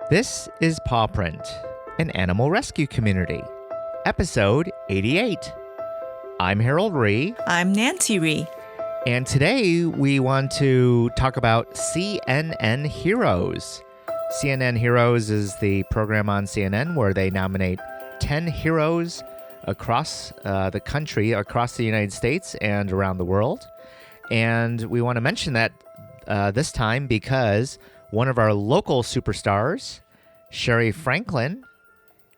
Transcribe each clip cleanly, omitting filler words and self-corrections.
This is Paw Print, an animal rescue community, episode 88. I'm Harold Ree. I'm Nancy Ree. And today we want to talk about CNN Heroes. CNN Heroes is the program on CNN where they nominate 10 heroes across the country, across the United States and around the world. And we want to mention that this time because one of our local superstars, Sherri Franklin,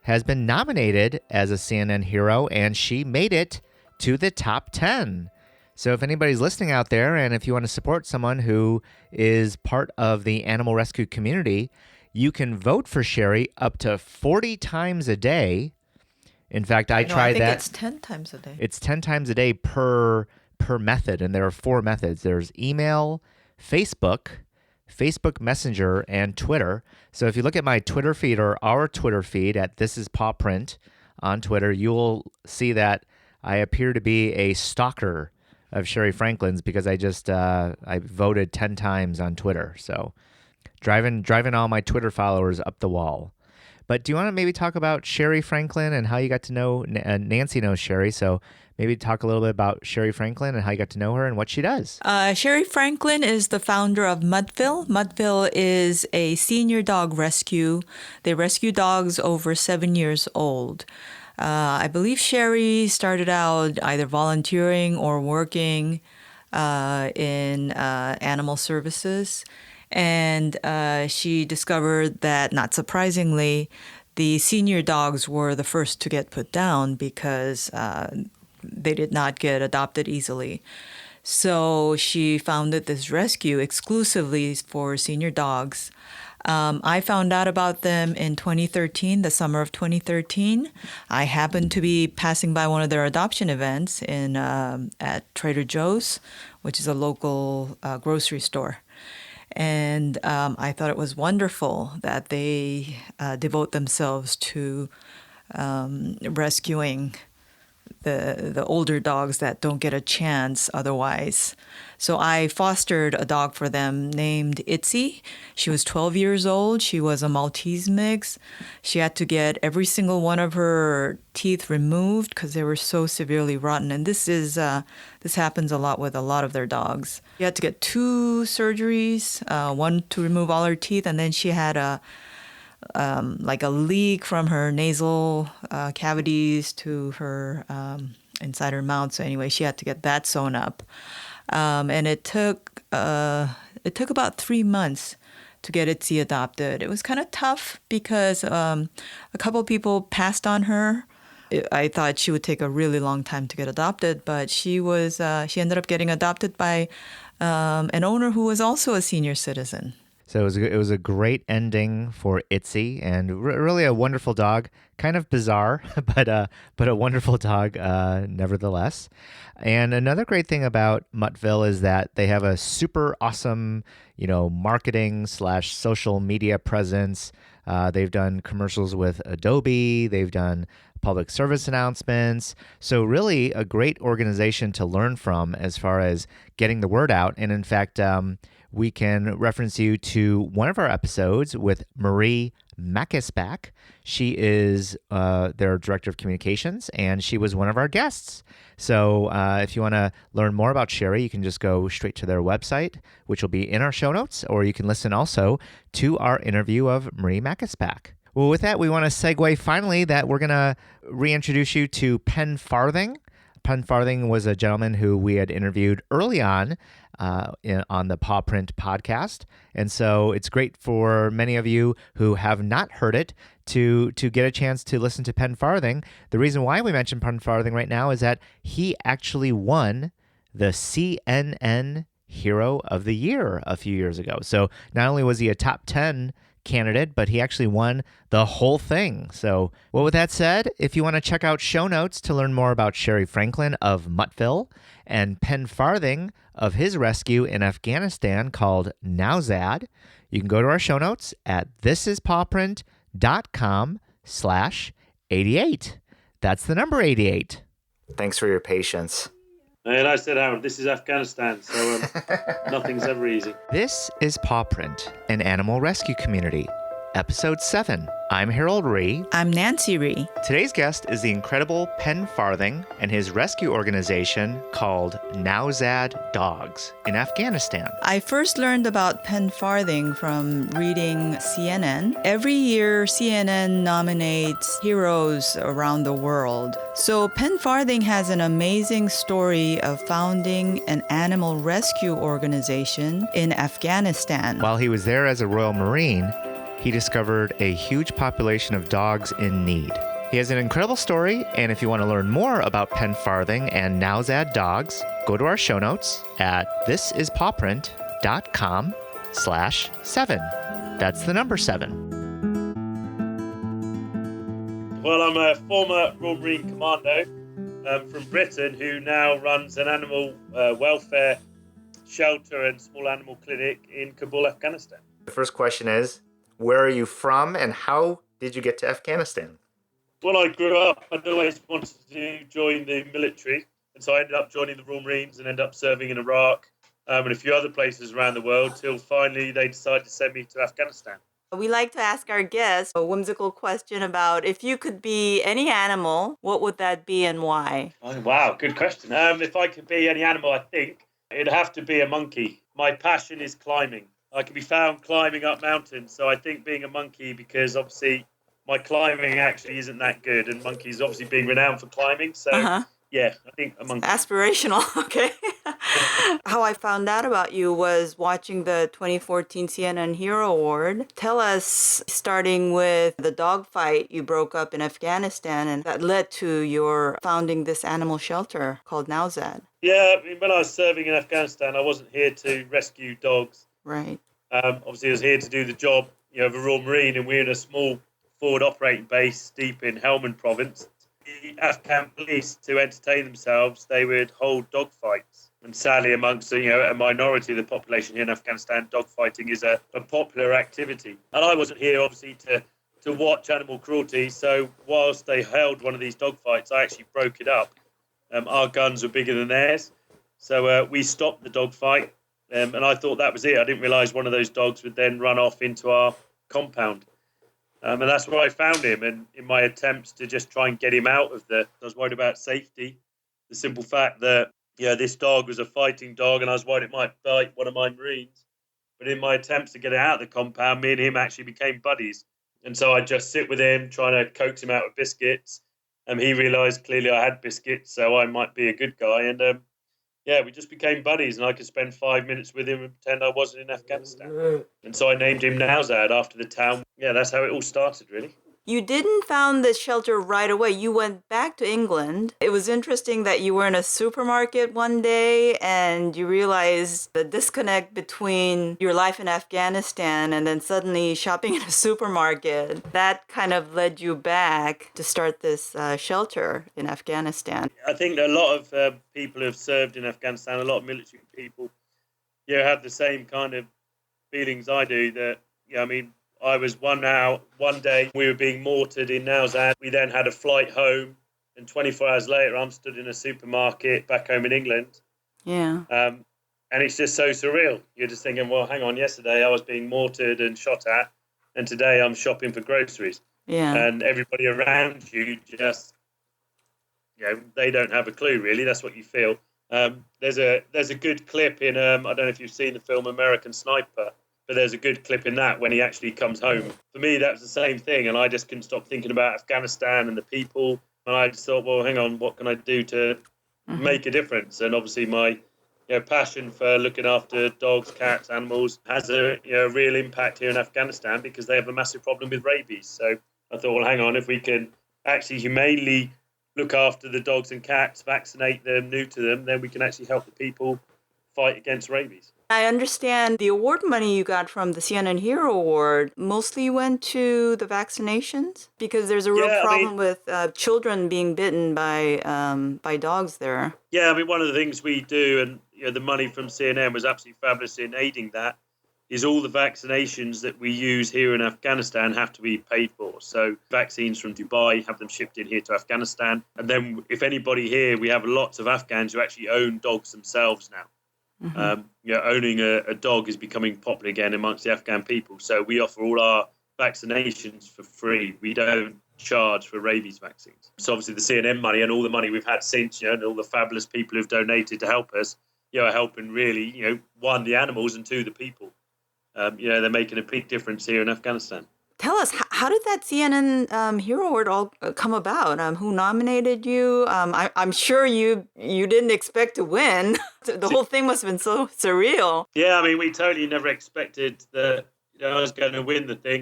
has been nominated as a CNN hero, and she made it to the top 10. So if anybody's listening out there, and if you want to support someone who is part of the animal rescue community, you can vote for Sherri up to 40 times a day. In fact, I tried that. I think it's 10 times a day. It's 10 times a day per method, and there are 4 methods. There's email, Facebook Messenger, and Twitter. So if you look at my Twitter feed or our Twitter feed at This Is Paw Print on Twitter, you'll see that I appear to be a stalker of Sherri Franklin's because I voted 10 times on Twitter. So driving all my Twitter followers up the wall. But do you want to maybe talk about Sherri Franklin and how you got to know Nancy knows Sherri, so maybe talk a little bit about Sherri Franklin and how you got to know her and what she does. Sherri Franklin is the founder of Muttville. Muttville is a senior dog rescue. They rescue dogs over 7 years old. I believe Sherri started out either volunteering or working in animal services. And she discovered that, not surprisingly, the senior dogs were the first to get put down because they did not get adopted easily. So she founded this rescue exclusively for senior dogs. I found out about them in 2013, the summer of 2013. I happened to be passing by one of their adoption events at Trader Joe's, which is a local grocery store. And I thought it was wonderful that they devote themselves to rescuing the older dogs that don't get a chance otherwise. So I fostered a dog for them named Itzy. She was 12 years old. She was a Maltese mix. She had to get every single one of her teeth removed because they were so severely rotten. And this happens a lot with a lot of their dogs. She had to get 2 surgeries, one to remove all her teeth, and then she had a leak from her nasal cavities to her inside her mouth. So anyway, she had to get that sewn up, and it took about 3 months to get Itzy adopted. It was kind of tough because a couple of people passed on her. I thought she would take a really long time to get adopted, but she ended up getting adopted by an owner who was also a senior citizen. So it was a great ending for Itzy, and really a wonderful dog. Kind of bizarre, but a wonderful dog nevertheless. And another great thing about Muttville is that they have a super awesome, marketing / social media presence. They've done commercials with Adobe. They've done public service announcements. So really a great organization to learn from as far as getting the word out. And in fact, we can reference you to one of our episodes with Marie Macaspac. She is their director of communications, and she was one of our guests. So if you want to learn more about Sherri, you can just go straight to their website, which will be in our show notes, or you can listen also to our interview of Marie Macaspac. Well, with that, we want to segue finally that we're going to reintroduce you to Pen Farthing. Pen Farthing was a gentleman who we had interviewed early on the Paw Print podcast. And so it's great for many of you who have not heard it to get a chance to listen to Pen Farthing. The reason why we mention Pen Farthing right now is that he actually won the CNN Hero of the Year a few years ago. So not only was he a top 10 candidate, but he actually won the whole thing. So, well, with that said, if you want to check out show notes to learn more about Sherri Franklin of Muttville and Pen Farthing of his rescue in Afghanistan called Nowzad, you can go to our show notes at thisispawprint.com/88. That's the number 88. Thanks for your patience. And I said, Howard, this is Afghanistan, so nothing's ever easy. This is Paw Print, an animal rescue community, Episode 7. I'm Harold Ree. I'm Nancy Ree. Today's guest is the incredible Pen Farthing and his rescue organization called Nowzad Dogs in Afghanistan. I first learned about Pen Farthing from reading CNN. Every year, CNN nominates heroes around the world. So Pen Farthing has an amazing story of founding an animal rescue organization in Afghanistan. While he was there as a Royal Marine, he discovered a huge population of dogs in need. He has an incredible story, and if you want to learn more about Pen Farthing and Nowzad Dogs, go to our show notes at thisispawprint.com/7. That's the number 7. Well, I'm a former Royal Marine Commando from Britain who now runs an animal welfare shelter and small animal clinic in Kabul, Afghanistan. The first question is, where are you from and how did you get to Afghanistan? Well, I grew up, I'd always wanted to join the military, and so I ended up joining the Royal Marines and ended up serving in Iraq and a few other places around the world till finally they decided to send me to Afghanistan. We like to ask our guests a whimsical question about if you could be any animal, what would that be and why? Oh, wow, good question. If I could be any animal, I think it'd have to be a monkey. My passion is climbing. I can be found climbing up mountains, so I think being a monkey, because obviously my climbing actually isn't that good, and monkeys obviously being renowned for climbing, so yeah, I think a monkey. Aspirational, okay. How I found out about you was watching the 2014 CNN Hero Award. Tell us, starting with the dogfight you broke up in Afghanistan, and that led to your founding this animal shelter called Nowzad. Yeah, I mean, when I was serving in Afghanistan, I wasn't here to rescue dogs. Right. Obviously, I was here to do the job, of a Royal Marine, and we're in a small forward operating base deep in Helmand province. The Afghan police, to entertain themselves, they would hold dogfights. And sadly, amongst a minority of the population here in Afghanistan, dogfighting is a popular activity. And I wasn't here, obviously, to watch animal cruelty. So whilst they held one of these dogfights, I actually broke it up. Our guns were bigger than theirs. So we stopped the dogfight. And I thought that was it. I didn't realise one of those dogs would then run off into our compound. And that's where I found him. And in my attempts to just try and get him out of I was worried about safety. The simple fact that, this dog was a fighting dog and I was worried it might bite one of my Marines. But in my attempts to get it out of the compound, me and him actually became buddies. And so I just sit with him, trying to coax him out with biscuits. And he realised clearly I had biscuits, so I might be a good guy. And we just became buddies, and I could spend 5 minutes with him and pretend I wasn't in Afghanistan. And so I named him Nowzad after the town. Yeah, that's how it all started, really. You didn't found this shelter right away. You went back to England. It was interesting that you were in a supermarket one day and you realized the disconnect between your life in Afghanistan and then suddenly shopping in a supermarket. That kind of led you back to start this shelter in Afghanistan. I think a lot of people who have served in Afghanistan, a lot of military people, have the same kind of feelings I do. That, I was one day we were being mortared in Nowzad. We then had a flight home, and 24 hours later, I'm stood in a supermarket back home in England. Yeah. And it's just so surreal. You're just thinking, well, hang on, yesterday I was being mortared and shot at, and today I'm shopping for groceries. Yeah. And everybody around you just, they don't have a clue, really. That's what you feel. There's a good clip in, I don't know if you've seen the film American Sniper, but there's a good clip in that when he actually comes home. For me, that was the same thing, and I just couldn't stop thinking about Afghanistan and the people. And I just thought, well, hang on, what can I do to make a difference? And obviously my passion for looking after dogs, cats, animals has a real impact here in Afghanistan because they have a massive problem with rabies. So I thought, well, hang on, if we can actually humanely look after the dogs and cats, vaccinate them, neuter them, then we can actually help the people fight against rabies. I understand the award money you got from the CNN Hero Award mostly went to the vaccinations because there's a real problem with children being bitten by dogs there. Yeah, one of the things we do, and the money from CNN was absolutely fabulous in aiding that, is all the vaccinations that we use here in Afghanistan have to be paid for. So vaccines from Dubai, have them shipped in here to Afghanistan. And then if anybody here, we have lots of Afghans who actually own dogs themselves now. Owning a dog is becoming popular again amongst the Afghan people. So we offer all our vaccinations for free. We don't charge for rabies vaccines. So obviously the CNN money and all the money we've had since, and all the fabulous people who've donated to help us, are helping really, one, the animals, and two, the people. They're making a big difference here in Afghanistan. Tell us, how did that CNN Hero Award all come about? Who nominated you? I'm sure you didn't expect to win. The whole thing must have been so surreal. Yeah, we totally never expected that I was going to win the thing.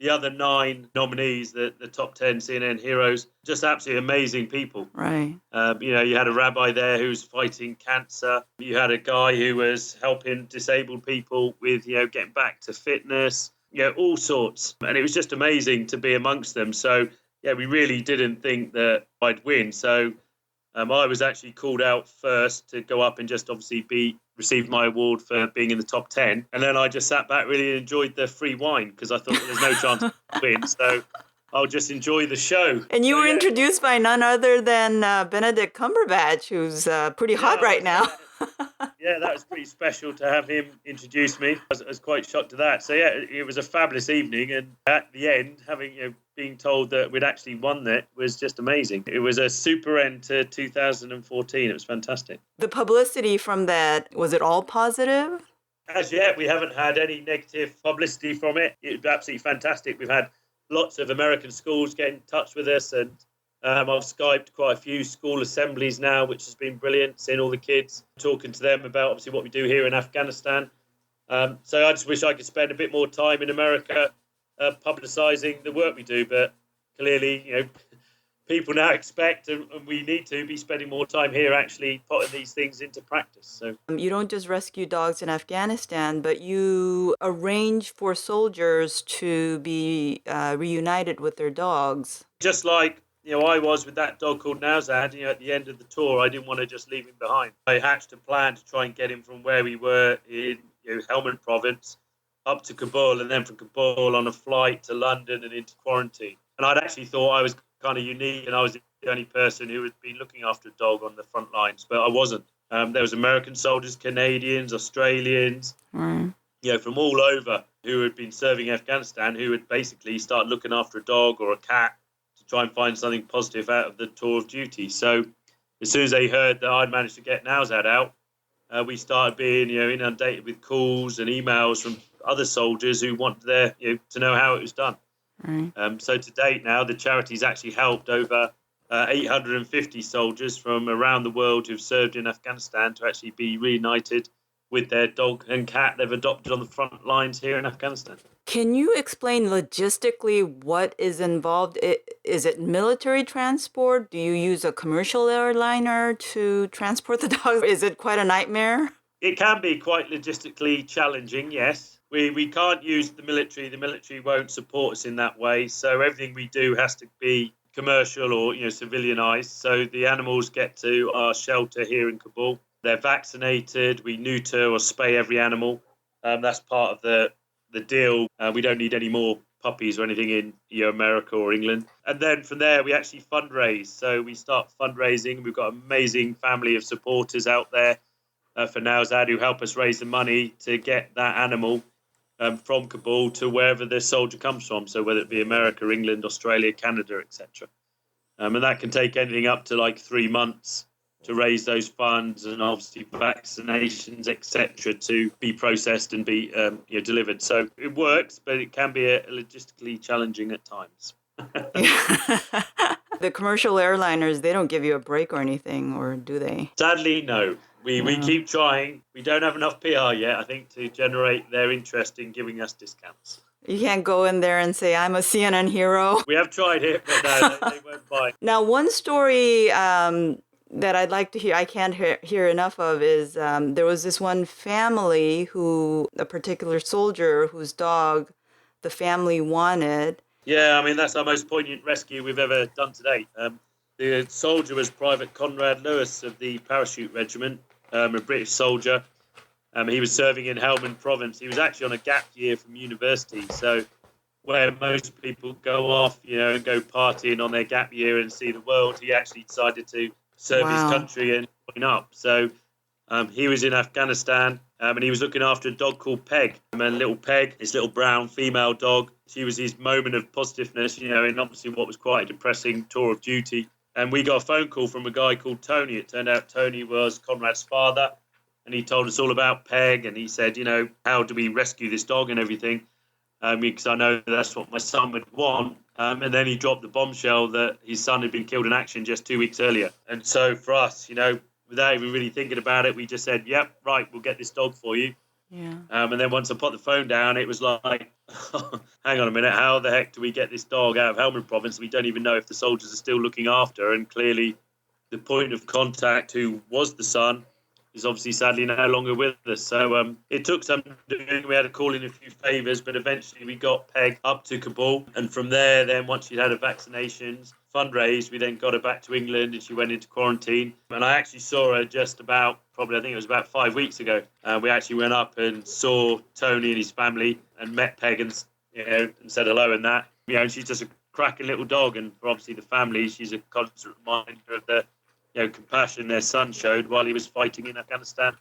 The other 9 nominees, the top 10 CNN heroes, just absolutely amazing people. Right. You had a rabbi there who was fighting cancer. You had a guy who was helping disabled people with, getting back to fitness. All sorts. And it was just amazing to be amongst them. So, we really didn't think that I'd win. So I was actually called out first to go up and just obviously receive my award for being in the top 10. And then I just sat back, really enjoyed the free wine because I thought there's no chance to win. So I'll just enjoy the show. And you were introduced by none other than Benedict Cumberbatch, who's pretty hot right now. Yeah, that was pretty special to have him introduce me. I was quite shocked to that. So, it was a fabulous evening. And at the end, having being told that we'd actually won that was just amazing. It was a super end to 2014. It was fantastic. The publicity from that, was it all positive? As yet, we haven't had any negative publicity from it. It was absolutely fantastic. We've had lots of American schools get in touch with us, and I've Skyped quite a few school assemblies now, which has been brilliant, seeing all the kids, talking to them about obviously what we do here in Afghanistan. So I just wish I could spend a bit more time in America publicising the work we do. But clearly, people now expect, and we need to be spending more time here actually putting these things into practice. So you don't just rescue dogs in Afghanistan, but you arrange for soldiers to be reunited with their dogs. Just like I was with that dog called Nowzad, at the end of the tour, I didn't want to just leave him behind. I hatched a plan to try and get him from where we were in Helmand province up to Kabul, and then from Kabul on a flight to London and into quarantine. And I'd actually thought I was kind of unique and I was the only person who had been looking after a dog on the front lines, but I wasn't. There was American soldiers, Canadians, Australians, from all over who had been serving Afghanistan, who would basically start looking after a dog or a cat to try and find something positive out of the tour of duty. So as soon as they heard that I'd managed to get Nowzad out, we started being inundated with calls and emails from other soldiers who wanted to know how it was done. So to date now, the charity's actually helped over 850 soldiers from around the world who've served in Afghanistan to actually be reunited with their dog and cat they've adopted on the front lines here in Afghanistan. Can you explain logistically what is involved? Is it military transport? Do you use a commercial airliner to transport the dogs? Is it quite a nightmare? It can be quite logistically challenging, yes. We can't use the military. The military won't support us in that way. So everything we do has to be commercial or civilianized. So the animals get to our shelter here in Kabul. They're vaccinated. We neuter or spay every animal. That's part of the deal. We don't need any more puppies or anything in America or England. And then from there, we actually fundraise. So we start fundraising. We've got an amazing family of supporters out there for Nowzad who help us raise the money to get that animal from Kabul to wherever the soldier comes from. So whether it be America, England, Australia, Canada, etc. And that can take anything up to like 3 months to raise those funds and obviously vaccinations, etc., to be processed and be delivered. So it works, but it can be logistically challenging at times. The commercial airliners, they don't give you a break or anything, or do they? Sadly, no. We keep trying. We don't have enough PR yet, I think, to generate their interest in giving us discounts. You can't go in there and say, I'm a CNN hero. We have tried it, but no, they won't buy. Now, one story that I'd like to hear, I can't hear enough of, is there was this one family a particular soldier whose dog the family wanted. Yeah, that's our most poignant rescue we've ever done to date. The soldier was Private Conrad Lewis of the Parachute Regiment, a British soldier. He was serving in Helmand province. He was actually on a gap year from university. So where most people go off, and go partying on their gap year and see the world, he actually decided to serve his country and join up. So he was in Afghanistan. and he was looking after a dog called Peg. And little Peg, his little brown female dog, she was his moment of positiveness, in obviously what was quite a depressing tour of duty. And we got a phone call from a guy called Tony. It turned out Tony was Conrad's father, and he told us all about Peg, and he said, how do we rescue this dog and everything? Because I know that's what my son would want. And then he dropped the bombshell that his son had been killed in action just 2 weeks earlier. And so for us, without even really thinking about it, we just said, yep, right, we'll get this dog for you. Yeah. And then once I put the phone down, it was like, hang on a minute, how the heck do we get this dog out of Helmand province? We don't even know if the soldiers are still looking after. And clearly the point of contact, who was the son, is obviously sadly no longer with us. So it took some doing. We had to call in a few favours, but eventually we got Peg up to Kabul. And from there, then once she'd had her vaccinations fundraised, we then got her back to England and she went into quarantine. And I actually saw her just about, probably I think it was about 5 weeks ago. We actually went up and saw Tony and his family and met Peg and said hello and that. And she's just a cracking little dog. And for obviously the family, she's a constant reminder of the compassion their son showed while he was fighting in Afghanistan.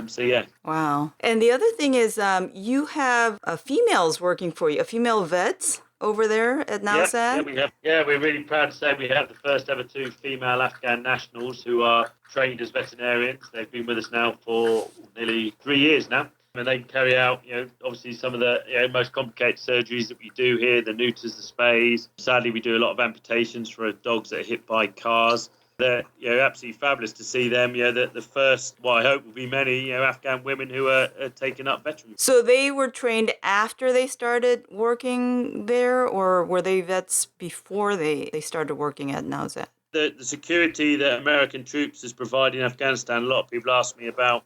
So, yeah. Wow. And the other thing is you have females working for you, female vets over there at Nowzad? Yeah, we have. Yeah, we're really proud to say we have the first ever 2 female Afghan nationals who are trained as veterinarians. They've been with us now for nearly 3 years now. And they carry out, obviously some of the most complicated surgeries that we do here, the neuters, the spays. Sadly, we do a lot of amputations for dogs that are hit by cars. They're absolutely fabulous to see them. The first, what I hope will be many Afghan women who are taking up veterans. So they were trained after they started working there, or were they vets before they started working at Nowzad? The security that American troops is providing in Afghanistan, a lot of people ask me about,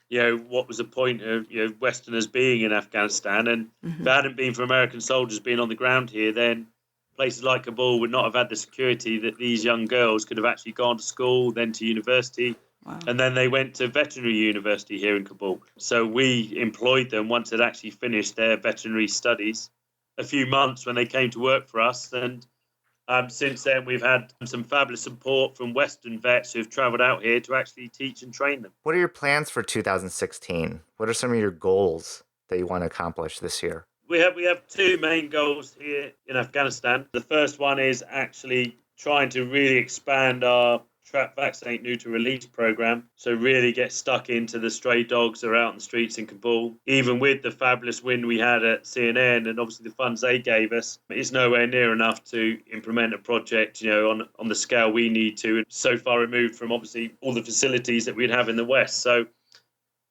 what was the point of Westerners being in Afghanistan, and if it hadn't been for American soldiers being on the ground here, then places like Kabul would not have had the security that these young girls could have actually gone to school, then to university. Wow. And then they went to veterinary university here in Kabul. So we employed them once they'd actually finished their veterinary studies, a few months when they came to work for us. And since then, we've had some fabulous support from Western vets who've travelled out here to actually teach and train them. What are your plans for 2016? What are some of your goals that you want to accomplish this year? We have 2 main goals here in Afghanistan. The first one is actually trying to really expand our trap, vaccinate, neuter, release program. So really get stuck into the stray dogs that are out in the streets in Kabul. Even with the fabulous win we had at CNN and obviously the funds they gave us, it's nowhere near enough to implement a project, on the scale we need to. And so far removed from obviously all the facilities that we'd have in the West. So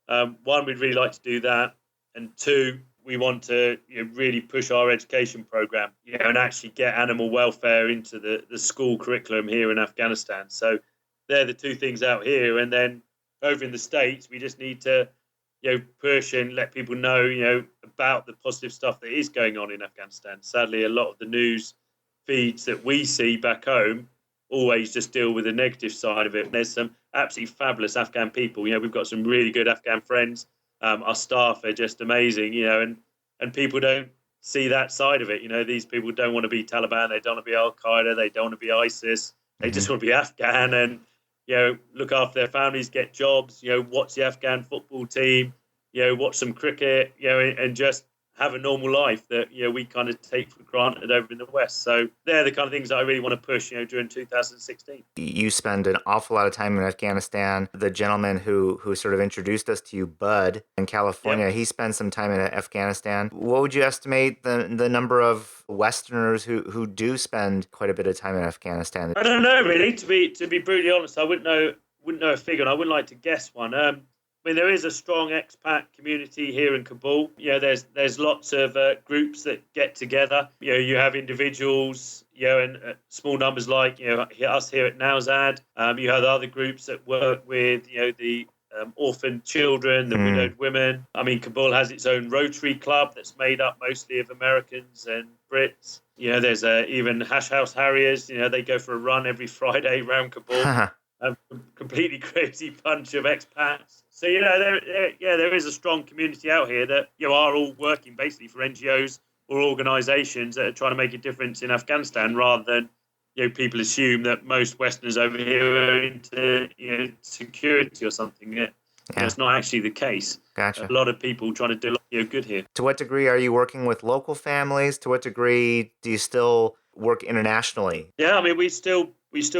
1, we'd really like to do that. And 2, we want to really push our education program and actually get animal welfare into the school curriculum here in Afghanistan. So they're the 2 things out here. And then over in the States, we just need to push and let people know about the positive stuff that is going on in Afghanistan. Sadly, a lot of the news feeds that we see back home always just deal with the negative side of it. There's some absolutely fabulous Afghan people. We've got some really good Afghan friends. Our staff are just amazing, and people don't see that side of it. These people don't want to be Taliban, they don't want to be Al-Qaeda, they don't want to be ISIS, they just want to be Afghan and, look after their families, get jobs, watch the Afghan football team, watch some cricket, and just have a normal life that we kind of take for granted over in the West. So they're the kind of things that I really want to push during 2016. You spend an awful lot of time in Afghanistan. The gentleman who sort of introduced us to you, Bud, in California, He spent some time in Afghanistan. What would you estimate the number of Westerners who do spend quite a bit of time in Afghanistan? I don't know, really. To be brutally honest, I wouldn't know a figure, and I wouldn't like to guess one. There is a strong expat community here in Kabul. There's lots of groups that get together. You have individuals, and small numbers like us here at Nowzad. You have other groups that work with the orphaned children, the widowed women. Kabul has its own Rotary Club that's made up mostly of Americans and Brits. There's even Hash House Harriers. They go for a run every Friday around Kabul. A completely crazy bunch of expats. So, there is a strong community out here that are all working basically for NGOs or organisations that are trying to make a difference in Afghanistan, rather than people assume that most Westerners over here are into security or something. Yeah. it's not actually the case. Gotcha. A lot of people trying to do good here. To what degree are you working with local families? To what degree do you still work internationally? Yeah, I mean, we still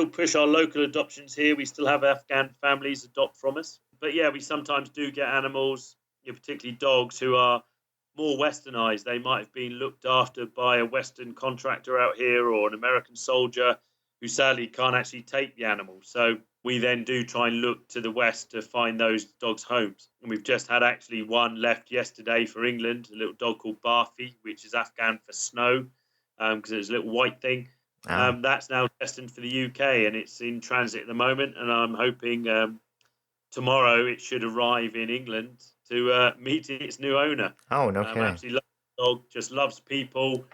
push our local adoptions here. We still have Afghan families adopt from us. But yeah, we sometimes do get animals, particularly dogs, who are more westernized. They might have been looked after by a Western contractor out here or an American soldier who sadly can't actually take the animal. So we then do try and look to the West to find those dogs' homes. And we've just had actually one left yesterday for England, a little dog called Barfi, which is Afghan for snow, because it's a little white thing. That's now destined for the UK, and it's in transit at the moment. And I'm hoping tomorrow it should arrive in England to meet its new owner. Oh, no kidding. Absolutely loves the dog, just loves people,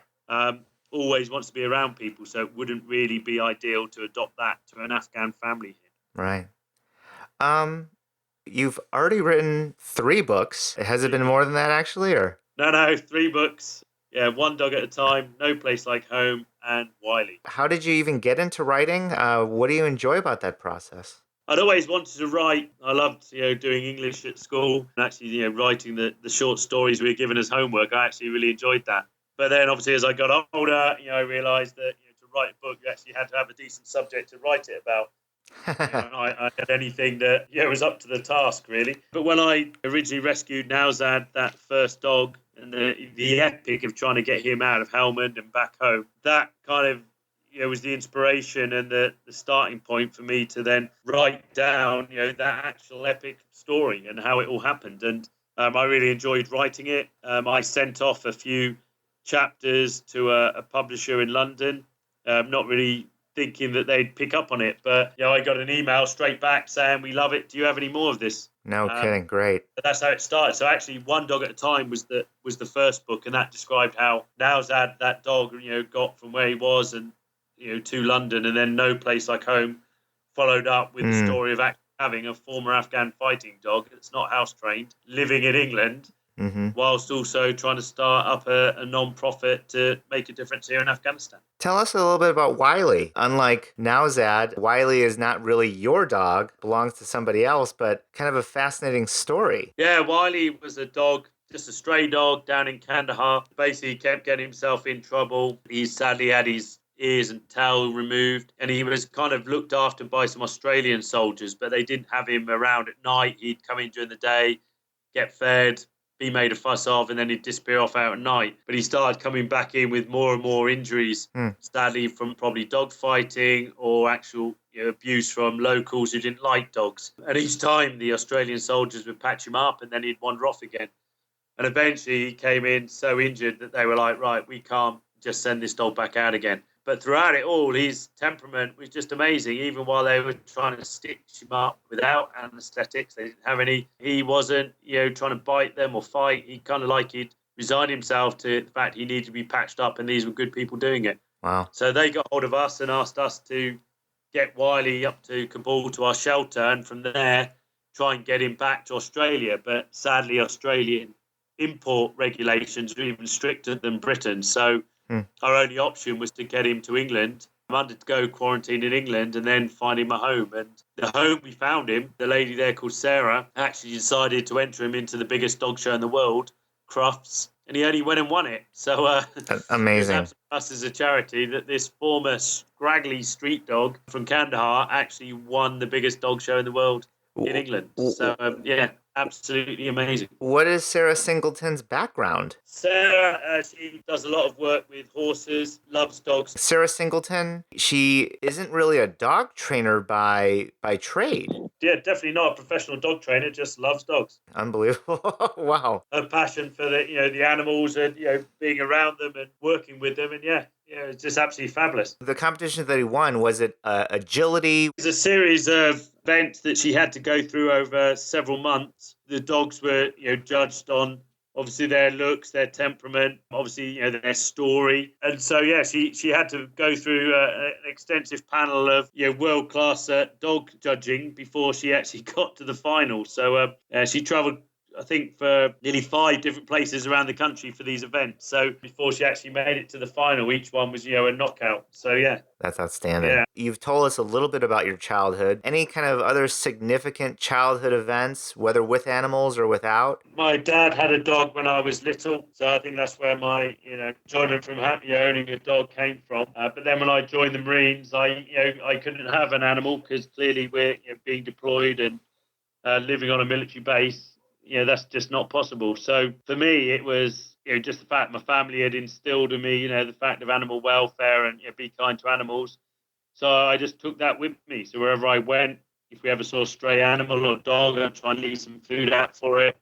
always wants to be around people. So it wouldn't really be ideal to adopt that to an Afghan family here. Right. You've already written 3 books. Has it been more than that, actually, or? No, 3 books. Yeah, One Dog at a Time, No Place Like Home, and Wiley. How did you even get into writing? What do you enjoy about that process? I'd always wanted to write. I loved, doing English at school and actually, writing the short stories we were given as homework. I actually really enjoyed that. But then, obviously, as I got older, I realised that to write a book, you actually had to have a decent subject to write it about. I had anything that was up to the task, really. But when I originally rescued Nowzad, that first dog, and the epic of trying to get him out of Helmand and back home, that kind of was the inspiration and the starting point for me to then write down that actual epic story and how it all happened. And I really enjoyed writing it. I sent off a few chapters to a publisher in London, not really thinking that they'd pick up on it, but I got an email straight back saying, "We love it. Do you have any more of this?" No kidding. Great. That's how it started. So actually, One Dog at a Time was the first book, and that described how Nowzad, that dog, got from where he was and to London, and then No Place Like Home followed up with the story of having a former Afghan fighting dog that's not house trained living in England. Whilst also trying to start up a non-profit to make a difference here in Afghanistan. Tell us a little bit about Wiley. Unlike Nowzad, Wiley is not really your dog, belongs to somebody else, but kind of a fascinating story. Yeah, Wiley was a dog, just a stray dog down in Kandahar. Basically kept getting himself in trouble. He sadly had his ears and tail removed, and he was kind of looked after by some Australian soldiers, but they didn't have him around at night. He'd come in during the day, get fed, be made a fuss of, and then he'd disappear off out at night. But he started coming back in with more and more injuries, sadly from probably dog fighting or actual abuse from locals who didn't like dogs. And each time the Australian soldiers would patch him up and then he'd wander off again. And eventually he came in so injured that they were like, right, we can't just send this dog back out again. But throughout it all, his temperament was just amazing. Even while they were trying to stitch him up without anaesthetics, they didn't have any. He wasn't, trying to bite them or fight. He kind of he'd resigned himself to the fact he needed to be patched up, and these were good people doing it. Wow. So they got hold of us and asked us to get Wiley up to Kabul to our shelter, and from there try and get him back to Australia. But sadly, Australian import regulations are even stricter than Britain. So our only option was to get him to England, undergo quarantine in England, and then find him a home. And the home we found him, the lady there called Sarah, actually decided to enter him into the biggest dog show in the world, Crufts, and he only went and won it. So amazing. It's us as a charity that this former scraggly street dog from Kandahar actually won the biggest dog show in the world in England. So absolutely amazing. What is Sarah Singleton's background? Sarah, she does a lot of work with horses, loves dogs. Sarah Singleton, she isn't really a dog trainer by trade. Yeah, definitely not a professional dog trainer, just loves dogs. Unbelievable. Wow. Her passion for the animals and being around them and working with them, and it's just absolutely fabulous. The competition that he won, was it agility? It was a series of events that she had to go through over several months. The dogs were judged on obviously their looks, their temperament, obviously their story, and so she had to go through an extensive panel of world class dog judging before she actually got to the final. So she travelled I think, for nearly 5 different places around the country for these events. So before she actually made it to the final, each one was, a knockout. So yeah. That's outstanding. Yeah. You've told us a little bit about your childhood. Any kind of other significant childhood events, whether with animals or without? My dad had a dog when I was little, so I think that's where my, enjoyment from owning a dog came from. But then when I joined the Marines, I couldn't have an animal because clearly we're being deployed and living on a military base. That's just not possible. So for me, it was just the fact my family had instilled in me, the fact of animal welfare and be kind to animals. So I just took that with me. So wherever I went, if we ever saw a stray animal or dog, I'd try and leave some food out for it.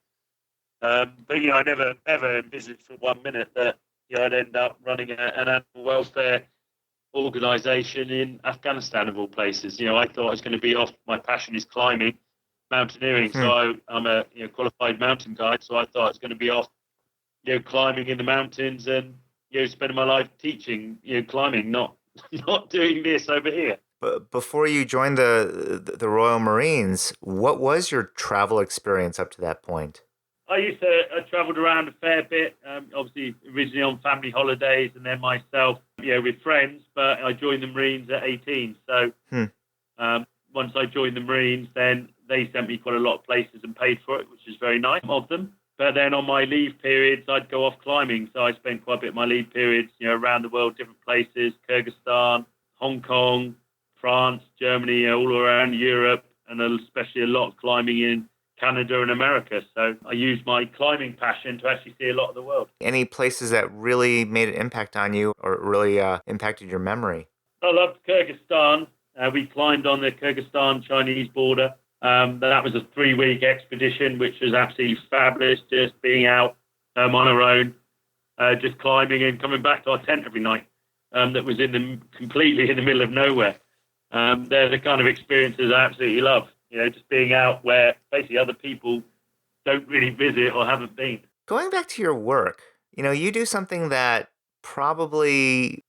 But I never ever envisaged for 1 minute that I'd end up running an animal welfare organisation in Afghanistan of all places. I thought I was going to be off. My passion is climbing, mountaineering. So I'm a qualified mountain guide. So I thought I was going to be off, climbing in the mountains and spending my life teaching climbing, not doing this over here. But before you joined the Royal Marines, what was your travel experience up to that point? I travelled around a fair bit, obviously originally on family holidays and then myself, with friends, but I joined the Marines at 18. So once I joined the Marines, then they sent me quite a lot of places and paid for it, which is very nice of them. But then on my leave periods, I'd go off climbing. So I spent quite a bit of my leave periods, around the world, different places, Kyrgyzstan, Hong Kong, France, Germany, all around Europe, and especially a lot of climbing in Canada and America. So I used my climbing passion to actually see a lot of the world. Any places that really made an impact on you or really impacted your memory? I loved Kyrgyzstan. We climbed on the Kyrgyzstan-Chinese border. That was a 3-week expedition, which was absolutely fabulous, just being out on our own, just climbing and coming back to our tent every night. That was completely in the middle of nowhere. They're the kind of experiences I absolutely love. Just being out where basically other people don't really visit or haven't been. Going back to your work, you do something that probably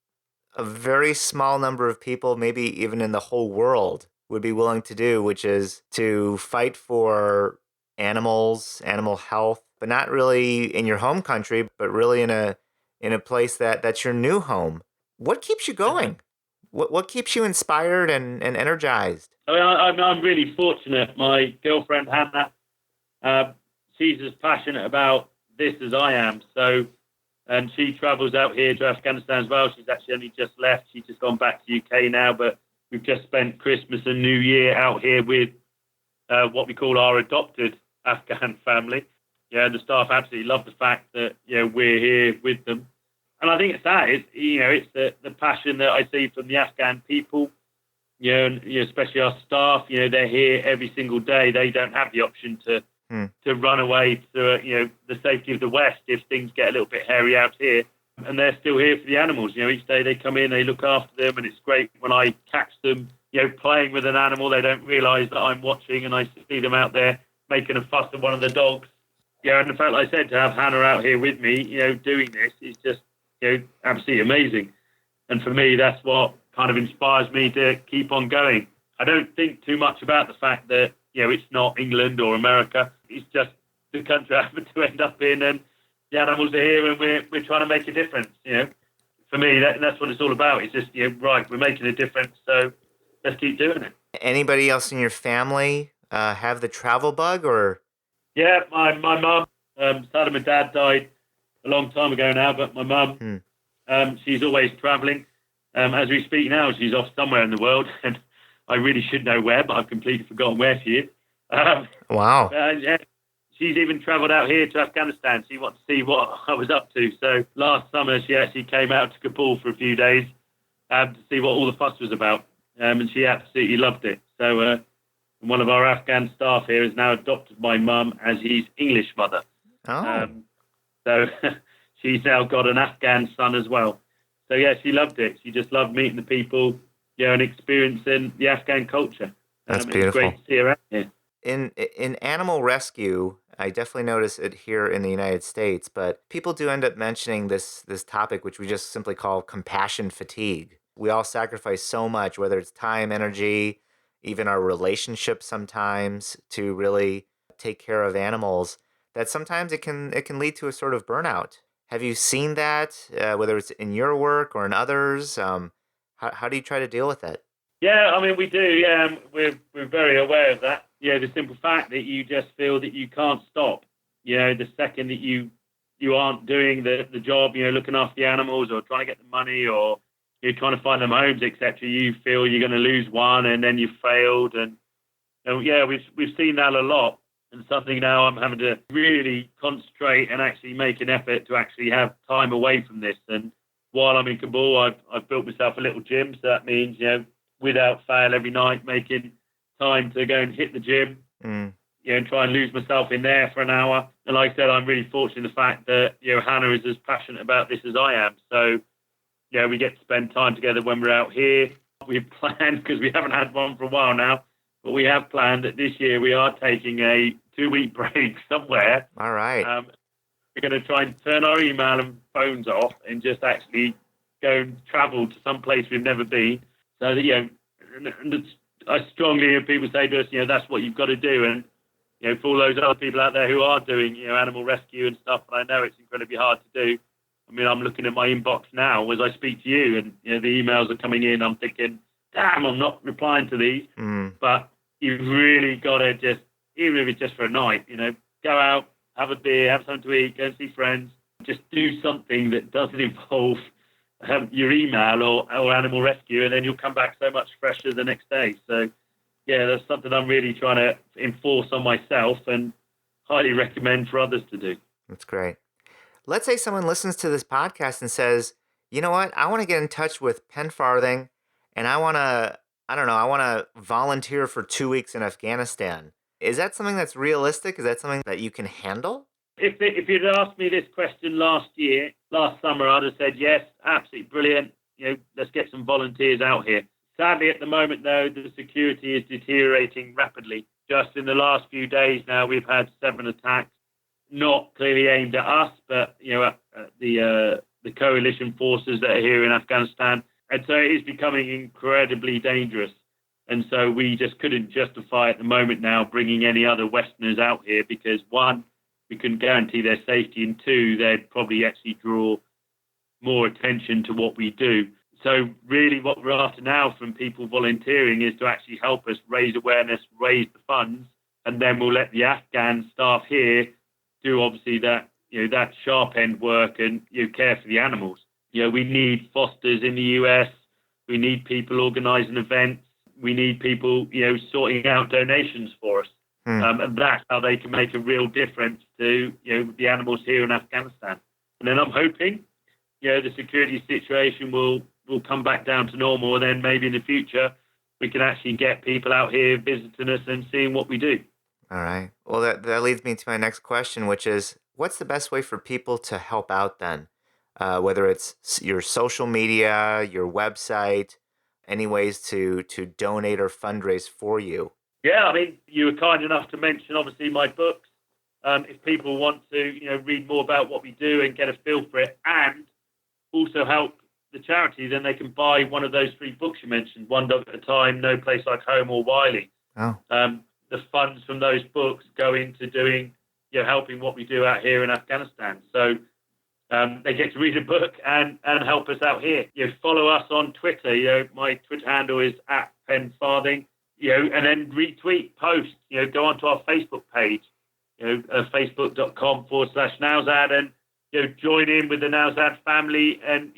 a very small number of people, maybe even in the whole world, would be willing to do, which is to fight for animals, animal health, but not really in your home country, but really in a place that's your new home. What keeps you going? What keeps you inspired and energized? I'm really fortunate. My girlfriend, Hannah, she's as passionate about this as I am. So, and she travels out here to Afghanistan as well. She's actually only just left. She's just gone back to the UK now, but we've just spent Christmas and New Year out here with what we call our adopted Afghan family. The staff absolutely love the fact that we're here with them. And I think it's that. It's the passion that I see from the Afghan people, and especially our staff. They're here every single day. They don't have the option to run away to the safety of the West if things get a little bit hairy out here. And they're still here for the animals. Each day they come in, they look after them, and it's great when I catch them, playing with an animal. They don't realise that I'm watching, and I see them out there making a fuss at one of the dogs. And the fact, like I said, to have Hannah out here with me, doing this is just absolutely amazing. And for me, that's what kind of inspires me to keep on going. I don't think too much about the fact that, it's not England or America. It's just the country I happen to end up in, and the animals are here, and we're trying to make a difference. For me, that's what it's all about. It's just, right, we're making a difference, so let's keep doing it. Anybody else in your family have the travel bug, or? Yeah, my mum, sad my dad died a long time ago now, but my mum, she's always travelling. As we speak now, she's off somewhere in the world, and I really should know where, but I've completely forgotten where she is. Wow. Yeah, she's even travelled out here to Afghanistan. She wanted to see what I was up to. So last summer, she actually came out to Kabul for a few days to see what all the fuss was about, and she absolutely loved it. So one of our Afghan staff here has now adopted my mum as his English mother. Oh. So she's now got an Afghan son as well. So, yeah, she loved it. She just loved meeting the people, and experiencing the Afghan culture. That's beautiful. It's great to see her out here. In animal rescue, I definitely notice it here in the United States, but people do end up mentioning this topic, which we just simply call compassion fatigue. We all sacrifice so much, whether it's time, energy, even our relationships sometimes, to really take care of animals, that sometimes it can lead to a sort of burnout. Have you seen that, whether it's in your work or in others? How do you try to deal with it? Yeah, I mean, we do. Yeah, we're very aware of that. Yeah, the simple fact that you just feel that you can't stop. The second that you aren't doing the job, looking after the animals or trying to get the money or you're trying to find them homes, etc. You feel you're going to lose one, and then you've failed. And yeah, we've seen that a lot. And something now I'm having to really concentrate and actually make an effort to actually have time away from this. And while I'm in Kabul, I've built myself a little gym. So that means, without fail, every night making time to go and hit the gym, and try and lose myself in there for an hour. And like I said, I'm really fortunate in the fact that, Hannah is as passionate about this as I am. So, we get to spend time together when we're out here. We've planned, because we haven't had one for a while now, but we have planned that this year we are taking a 2-week break somewhere. All right. We're going to try and turn our email and phones off and just actually go and travel to some place we've never been. So that, and I strongly hear people say to us, that's what you've got to do. And, for all those other people out there who are doing, animal rescue and stuff, and I know it's incredibly hard to do. I mean, I'm looking at my inbox now as I speak to you, and, the emails are coming in. I'm thinking, damn, I'm not replying to these. But you've really got to just, even if it's just for a night, go out, have a beer, have something to eat, go and see friends. Just do something that doesn't involve your email or animal rescue, and then you'll come back so much fresher the next day. So, yeah, that's something I'm really trying to enforce on myself and highly recommend for others to do. That's great. Let's say someone listens to this podcast and says, you know what, I want to get in touch with Pen Farthing, and I want to volunteer for 2 weeks in Afghanistan. Is that something that's realistic? Is that something that you can handle? If you'd asked me this question last summer, I'd have said yes, absolutely brilliant. Let's get some volunteers out here. Sadly, at the moment, though, the security is deteriorating rapidly. Just in the last few days now, we've had 7 attacks, not clearly aimed at us, but at the coalition forces that are here in Afghanistan. And so it is becoming incredibly dangerous. And so we just couldn't justify at the moment now bringing any other Westerners out here because, one, we couldn't guarantee their safety, and 2, they'd probably actually draw more attention to what we do. So really what we're after now from people volunteering is to actually help us raise awareness, raise the funds, and then we'll let the Afghan staff here do obviously that, that sharp end work and care for the animals. We need fosters in the US. We need people organising events. We need people, sorting out donations for us. And that's how they can make a real difference to, the animals here in Afghanistan. And then I'm hoping, the security situation will come back down to normal. And then maybe in the future, we can actually get people out here visiting us and seeing what we do. All right. Well, that leads me to my next question, which is, what's the best way for people to help out then? Whether it's your social media, your website, any ways to donate or fundraise for you? Yeah, I mean, you were kind enough to mention, obviously, my books. If people want to, read more about what we do and get a feel for it and also help the charity, then they can buy one of those 3 books you mentioned, One Dog at a Time, No Place Like Home, or Wiley. Oh. The funds from those books go into doing, helping what we do out here in Afghanistan. So they get to read a book and help us out here. Follow us on Twitter. My Twitter handle is @PenFarthing. And then retweet, post. Go onto our Facebook page. Facebook.com/Nowzad, and join in with the Nowzad family and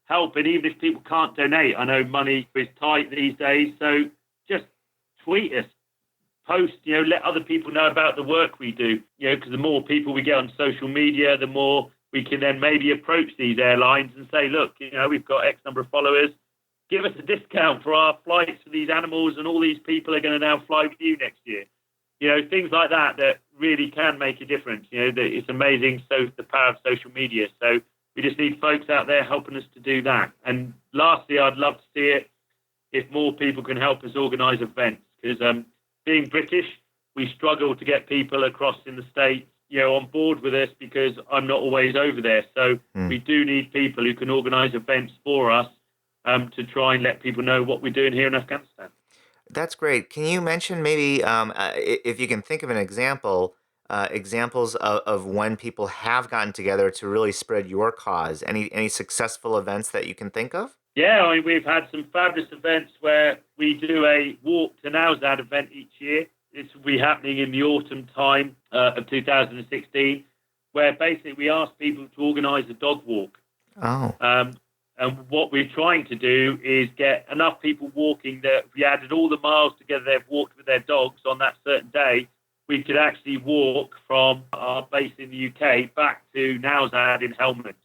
help. And even if people can't donate, I know money is tight these days, so just tweet us, post. Let other people know about the work we do. Because the more people we get on social media, the more we can then maybe approach these airlines and say, look, we've got X number of followers. Give us a discount for our flights for these animals, and all these people are going to now fly with you next year. Things like that really can make a difference. It's amazing. So the power of social media. So we just need folks out there helping us to do that. And lastly, I'd love to see it if more people can help us organise events, because being British, we struggle to get people across in the States, on board with us because I'm not always over there. So we do need people who can organise events for us to try and let people know what we're doing here in Afghanistan. That's great. Can you mention maybe, if you can think of an example, examples of when people have gotten together to really spread your cause? Any successful events that you can think of? Yeah, I mean, we've had some fabulous events where we do a walk to Nowzad event each year. It's will be happening in the autumn time of 2016, where basically we ask people to organise a dog walk. Oh. And what we're trying to do is get enough people walking that if we added all the miles together they've walked with their dogs on that certain day, we could actually walk from our base in the UK back to Nowzad in Helmand,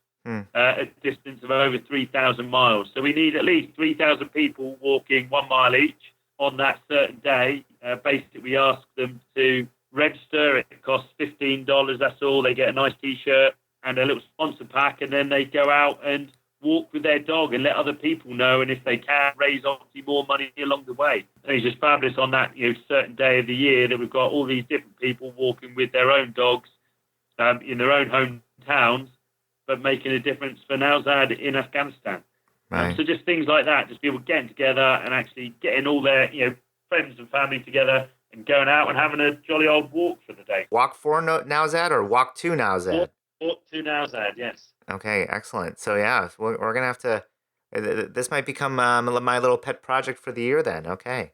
a distance of over 3,000 miles. So we need at least 3,000 people walking 1 mile each on that certain day. Basically, we ask them to register. It costs $15, that's all. They get a nice T-shirt and a little sponsor pack, and then they go out and walk with their dog and let other people know, and if they can, raise obviously more money along the way. And it's just fabulous on that certain day of the year that we've got all these different people walking with their own dogs in their own hometowns, but making a difference for Nowzad in Afghanistan. Right. So just things like that, just people getting together and actually getting all their friends and family together and going out and having a jolly old walk for the day. Walk for Nowzad or walk to Nowzad? Walk to Nowzad, yes. Okay, excellent. So yeah, we're going to have to, this might become my little pet project for the year then. Okay.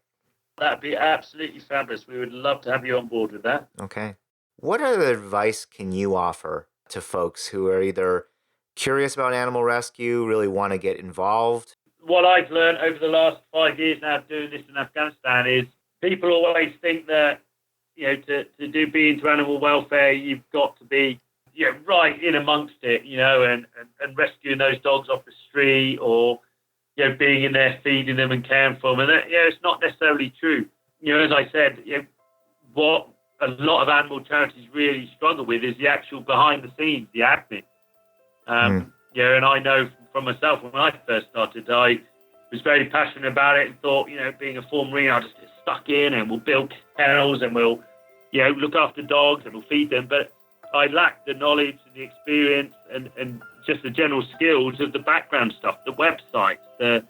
That'd be absolutely fabulous. We would love to have you on board with that. Okay. What other advice can you offer to folks who are either curious about animal rescue, really want to get involved? What I've learned over the last 5 years now doing this in Afghanistan is people always think that, to be into animal welfare, you've got to be right in amongst it, and rescuing those dogs off the street or, being in there feeding them and caring for them. And it's not necessarily true. As I said, what a lot of animal charities really struggle with is the actual behind the scenes, the admin. And I know from myself when I first started, I was very passionate about it and thought, being a former Marine, I'll just get stuck in and we'll build kennels and we'll, look after dogs and we'll feed them. But I lacked the knowledge and the experience and just the general skills of the background stuff, the websites, the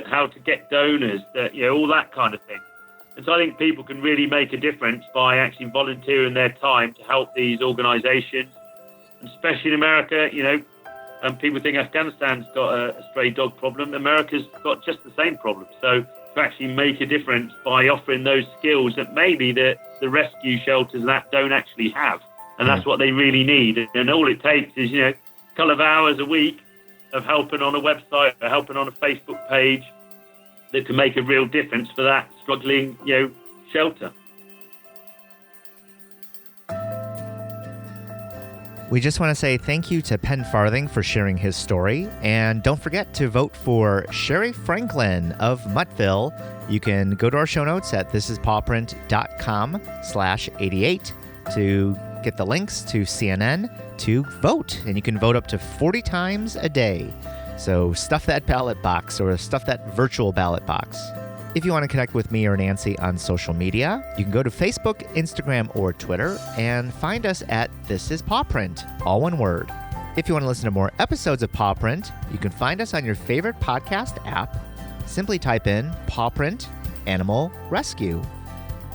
how to get donors, all that kind of thing. And so I think people can really make a difference by actually volunteering their time to help these organisations, and especially in America. And people think Afghanistan's got a stray dog problem. America's got just the same problem. So to actually make a difference by offering those skills that maybe the rescue shelters and that don't actually have. And that's what they really need. And all it takes is, a couple of hours a week of helping on a website or helping on a Facebook page that can make a real difference for that struggling, shelter. We just want to say thank you to Pen Farthing for sharing his story. And don't forget to vote for Sherri Franklin of Muttville. You can go to our show notes at thisispawprint.com/88 to get the links to CNN to vote. And you can vote up to 40 times a day. So stuff that ballot box or stuff that virtual ballot box. If you want to connect with me or Nancy on social media, you can go to Facebook, Instagram, or Twitter and find us at This Is Paw Print, all one word. If you want to listen to more episodes of Paw Print, you can find us on your favorite podcast app. Simply type in Paw Print Animal Rescue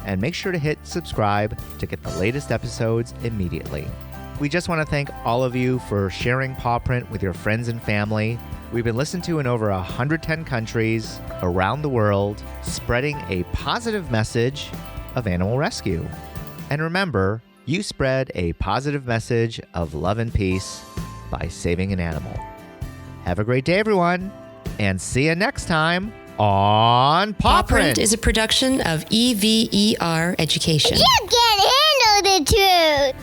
and make sure to hit subscribe to get the latest episodes immediately. We just want to thank all of you for sharing Paw Print with your friends and family. We've been listened to in over 110 countries around the world, spreading a positive message of animal rescue. And remember, you spread a positive message of love and peace by saving an animal. Have a great day, everyone, and see you next time on Paw Print. Paw Print is a production of EVER Education. You can't handle the truth.